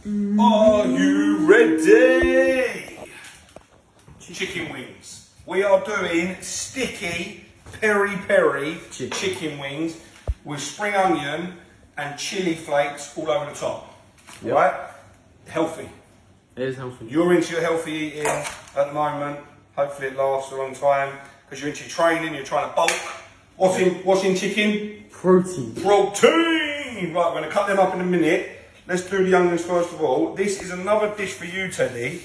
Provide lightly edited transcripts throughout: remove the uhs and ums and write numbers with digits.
Are you ready? Chicken wings. We are doing sticky peri chicken wings with spring onion and chili flakes all over the top. Yep. Right? Healthy. It is healthy. You're into your healthy eating at the moment. Hopefully it lasts a long time because you're into your training, you're trying to bulk. What's in chicken? Protein. Protein! Right, we're going to cut them up in a minute. Let's do the onions first of all. This is another dish for you, Teddy,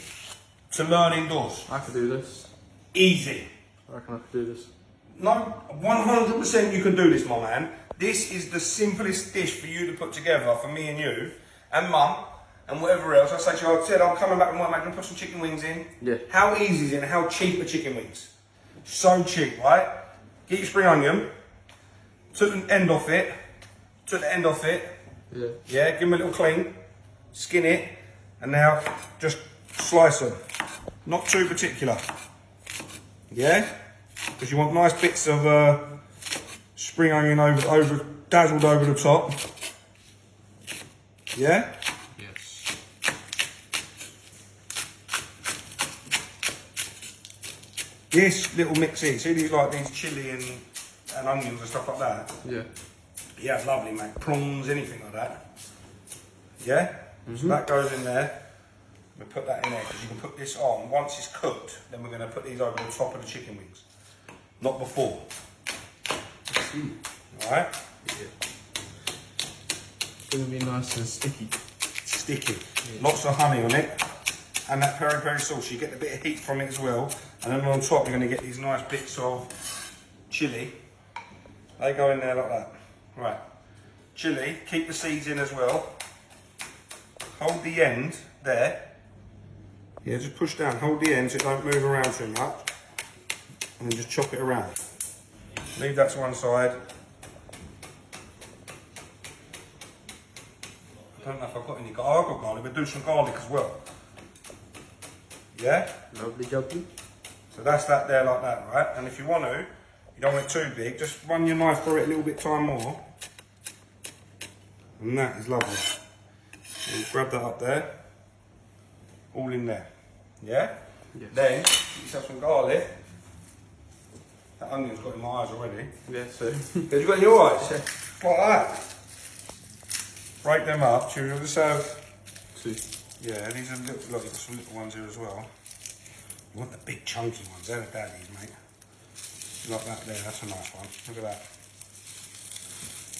to learn indoors. I could do this. Easy. I reckon I could do this. No, 100% you can do this, my man. This is the simplest dish for you to put together for me and you, and Mum, and whatever else. I say to you, I said, I'm coming back and I'm going to put some chicken wings in. Yeah. How easy is it and how cheap are chicken wings? So cheap, right? Get your spring onion, took the end off it, Yeah. yeah, give them a little clean, skin it, and now just slice them. Not too particular, yeah? Because you want nice bits of spring onion dazzled over the top, yeah? Yes. This little mix here, see these like these chilli and onions and stuff like that? Yeah. Yeah, lovely, mate. Prawns, anything like that. Yeah? So that goes in there. We put that in there because you can put this on. Once it's cooked, then we're going to put these over the top of the chicken wings. Not before. Alright? Yeah. It's going to be nice and sticky. Sticky. Yeah. Lots of honey on it. And that peri sauce, you get a bit of heat from it as well. And then on top, you're going to get these nice bits of chilli. They go in there like that. Right, chilli, keep the seeds in as well. Hold the end there. Yeah, just push down, hold the end so it don't move around too much. And then just chop it around. Leave that to one side. I don't know if I've got any garlic. Oh, I've got garlic, but do some garlic as well. Yeah? Lovely jubbly. So that's that there like that, right? And if you want to, you don't want it too big, just run your knife through it a little bit time more. And that is lovely. And grab that up there. All in there. Yeah? Yes. Then, get yourself some garlic. That onion's got in my eyes already. Yeah, so. Have you got in your eyes? Like that. Break them up. Should we just have... Two. Yeah, these are little, look, you've got some little ones here as well. You want the big chunky ones, they're the daddies, mate. Like that there, that's a nice one. Look at that.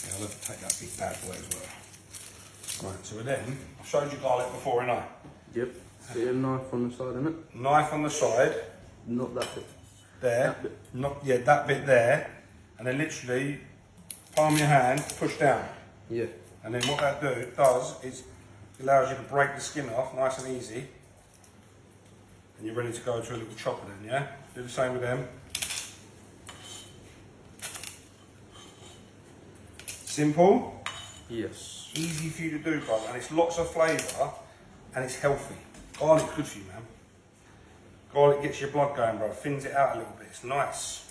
Yeah, I'll have to take that big bad boy as well. Right, so then, I showed you garlic before, innit? Yep. Get a knife on the side, innit? Knife on the side. Not that bit. There. That bit. Not, yeah, that bit there. And then literally, palm your hand, push down. Yeah. And then what that does is, it allows you to break the skin off, nice and easy. And you're ready to go to a little chopper then, yeah? Do the same with them. Simple, Yes. easy for you to do, brother, and it's lots of flavour and it's healthy. Garlic's good for you, man. Garlic gets your blood going, bro. Thins it out a little bit. It's nice.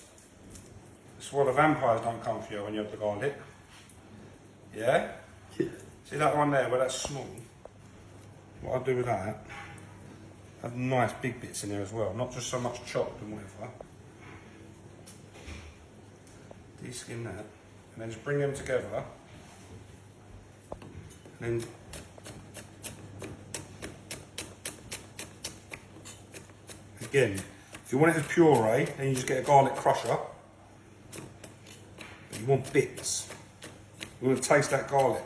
That's why the vampires don't come for you when you have the garlic. Yeah? Yeah. See that one there where that's small? What I do with that, have nice big bits in there as well, not just so much chopped and whatever. De-skin that. And then just bring them together. And then again, if you want it as puree, then you just get a garlic crusher. But you want bits. You want to taste that garlic.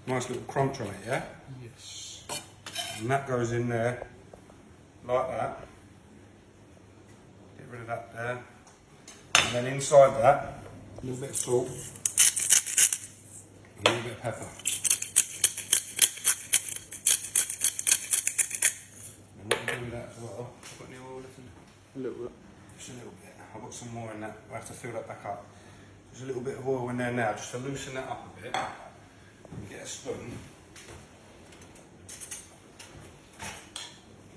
Nice little crunch on it, yeah? Yes. And that goes in there like that. Get rid of that there. And then inside that, a little bit of salt, and a little bit of pepper. And what you do with that as well, put any oil in? A little bit. Just a little bit. I've got some more in that. I have to fill that back up. There's a little bit of oil in there now, just to loosen that up a bit. And get a spoon.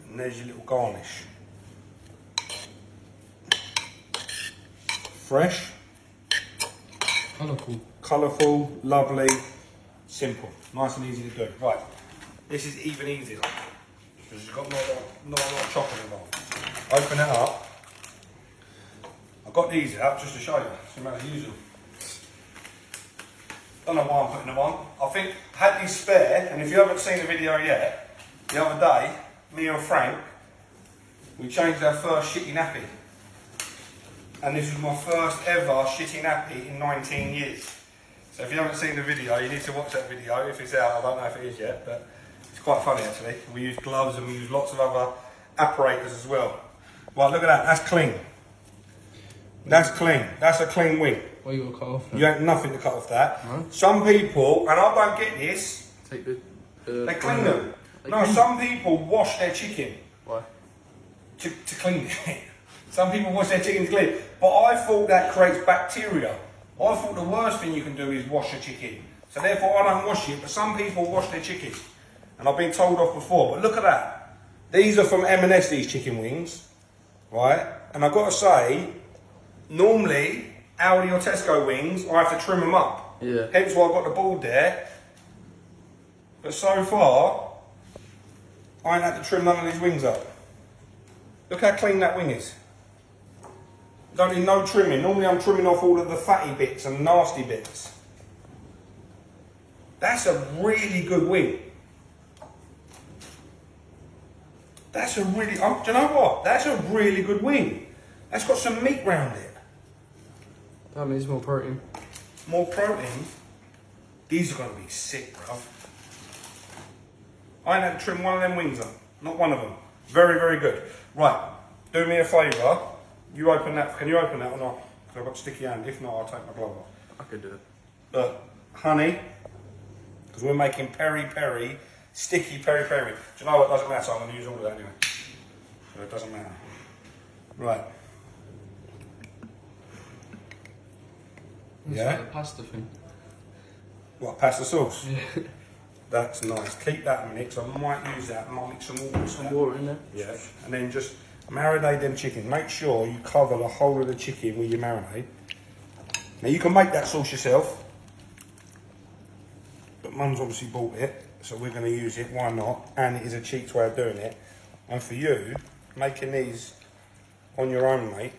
And there's your little garnish. Fresh. Colourful. Colourful, lovely, Simple, nice and easy to do. Right, this is even easier because it's got not a lot of chopping involved. Open it up. I've got these out just to show you. So I'm going to use them. Don't know why I'm putting them on. I think I had these spare, and if you haven't seen the video yet, the other day, me and Frank, we changed our first shitty nappy. And this was my first ever shitty nappy in 19 years. So if you haven't seen the video, you need to watch that video. If it's out, I don't know if it is yet, but it's quite funny actually. We use gloves and we use lots of other apparatus as well. Right, look at that, that's clean. That's clean, that's a clean wing. What you got to cut off? You ain't nothing to cut off that. No? Some people, and I don't get this, Take the... they clean them. No, some people wash their chicken. Why? To clean it. Some people wash their chicken to clean it. But I thought that creates bacteria. I thought the worst thing you can do is wash a chicken. So therefore I don't wash it, but some people wash their chicken. And I've been told off before, but look at that. These are from M&S, these chicken wings. Right? And I've got to say, normally, Aldi or Tesco wings, I have to trim them up. Yeah. Hence why I've got the board there. But so far, I ain't had to trim none of these wings up. Look how clean that wing is. Don't need no trimming. Normally I'm trimming off all of the fatty bits and nasty bits. That's a really good wing. That's a really, do you know what? That's a really good wing. That's got some meat round it. That means more protein. More protein? These are going to be sick, bro. I ain't had to trim one of them wings up. Not one of them. Very, very good. Right, do me a favour. You open that. Can you open that or not? Because I've got sticky hand. If not, I'll take my glove off. I could do it. Look, honey, because we're making peri, sticky peri. Do you know what? Doesn't matter. I'm going to use all of that anyway. So it doesn't matter. Right. It's Yeah? like a pasta thing. What, pasta sauce? Yeah. That's nice. Keep that a minute, because I might use that. I might mix some water. Some water in there. Yeah. And then just marinate them chickens. Make sure you cover the whole of the chicken with your marinade. Now you can make that sauce yourself, but Mum's obviously bought it, so we're going to use it. Why not? And it is a cheap way of doing it. And for you, making these on your own, mate.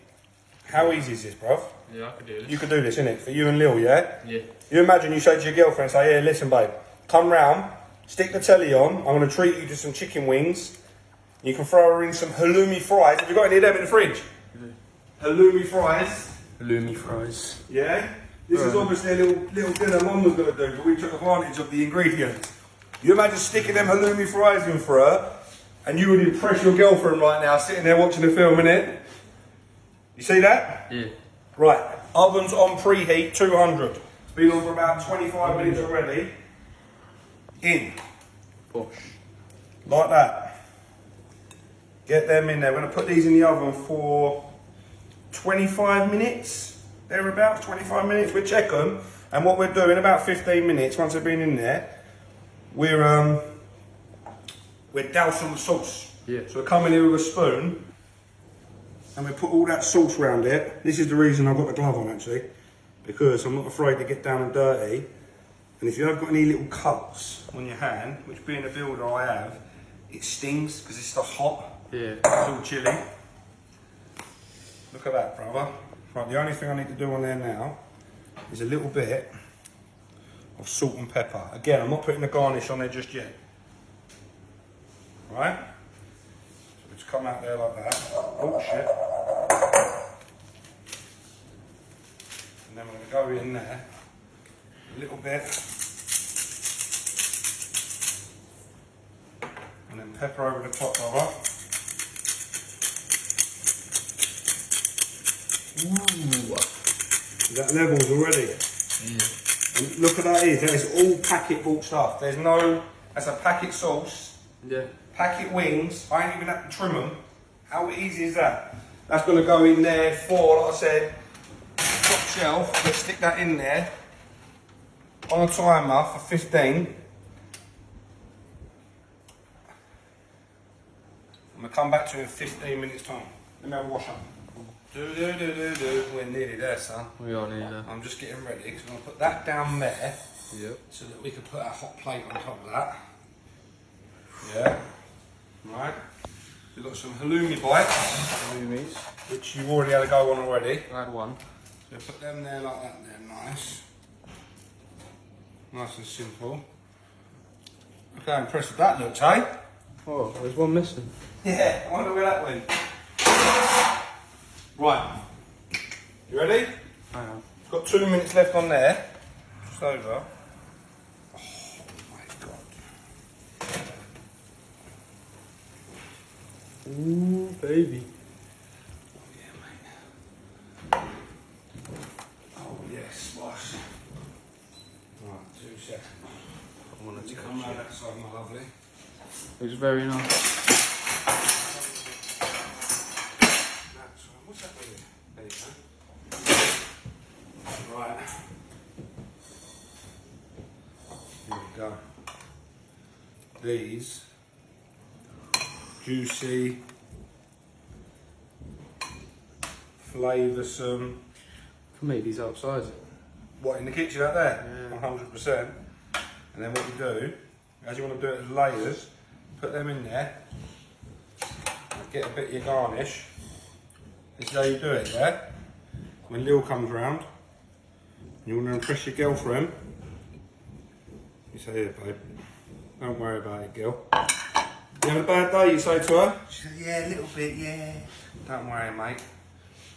How easy is this, bruv? Yeah, I could do this. You could do this, innit? For you and Lil, yeah? Yeah. You imagine you say to your girlfriend, say, "Here, listen, babe, come round, stick the telly on. I'm going to treat you to some chicken wings. You can throw her in some halloumi fries. Have you got any of them in the fridge? Yeah. Halloumi fries. Halloumi fries. Yeah? This is obviously a little dinner Mum was going to do, but we took advantage of the ingredients. You imagine sticking them halloumi fries in for her, and you would impress your girlfriend right now, sitting there watching the film, innit? You see that? Yeah. Right, oven's on preheat, 200. It's been on for about 25 minutes already. In. Posh. Like that. Get them in there. We're going to put these in the oven for 25 minutes. Thereabouts, 25 minutes. We check them. And what we're doing, about 15 minutes, once they've been in there, we're dousing with sauce. Yeah. So we're coming here with a spoon, and we put all that sauce around it. This is the reason I've got the glove on, actually, because I'm not afraid to get down and dirty. And if you have got any little cuts on your hand, which being a builder I have, it stings because this stuff's hot. Yeah. It's all chilly. Look at that, brother. Right, the only thing I need to do on there now is a little bit of salt and pepper. Again, I'm not putting the garnish on there just yet. Right? So it's come out there like that. Oh shit. And then we're going to go in there a little bit. And then pepper over the top, brother. Ooh. Is that levels already? Yeah. And look at that, that is all packet bought stuff. There's no, that's a packet sauce, Yeah. packet wings. I ain't even had to trim them. How easy is that? That's going to go in there for, like I said, top shelf. Let's stick that in there on a timer for 15. I'm going to come back to you in 15 minutes time. Let me have a wash up. We're nearly there, son. We are nearly there. I'm just getting ready because I'm going to put that down there. Yep. so that we can put our hot plate on top of that. Yeah. Right. We've got some halloumi bites, Halloumis. which you've already had a go on already. I had one. So put them there like that there, nice. Nice and simple. Look how impressive that looks, eh? Oh, there's one missing. Yeah, I wonder where that went. Right. You ready? I am. Got 2 minutes left on there. Just over. Oh my god. Ooh, baby. Yeah, mate. Oh yes, boss. Right, 2 seconds. I wanted to Come round that side, my lovely. It was very nice. That's right. What's that with it? There you go. Right. Here we go. These juicy, flavoursome. Can make these outside. What, in the kitchen out there? Yeah. 100%. And then what you do, as you want to do it as layers, put them in there. Get a bit of your garnish. This is how you do it, yeah? When Lil comes round, you want to impress your girlfriend. You say, here, babe, don't worry about it, girl. You having a bad day, you say to her? She says, yeah, a little bit, yeah. Don't worry, mate.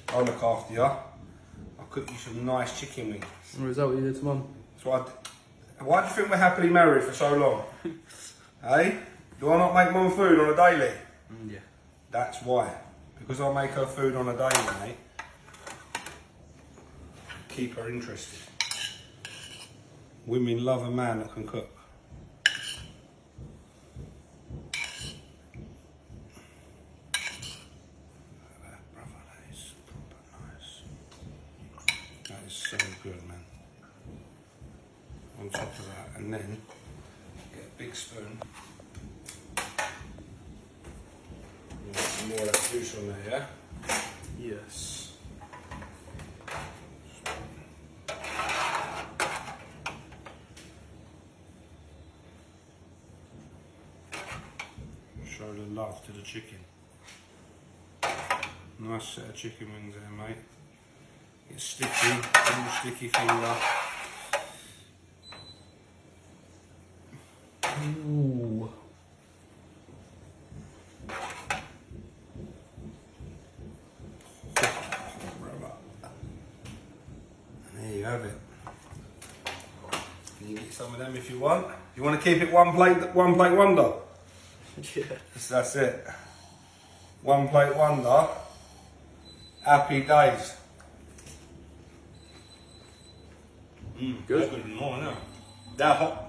I'll look after you. I'll cook you some nice chicken wings. Or is that what you did to Mum? That's what I d- Why do you think we're happily married for so long? Hey? Do I not make mum food on a daily? Yeah. That's why. Because I make her food on a daily, mate. Keep her interested. Women love a man that can cook. That, brother, that is proper nice. That is so good, man. On top of that, and then get a big spoon. Get some more of that juice on there, yeah? Yes. Show the love to the chicken. Nice set of chicken wings there, mate. Get sticky, little sticky finger. Ooh. There you have it. You can get some of them if you want. You want to keep it one plate wonder? Yeah. That's it. One plate wonder. Happy days. Good. That's good and more, isn't it? That hot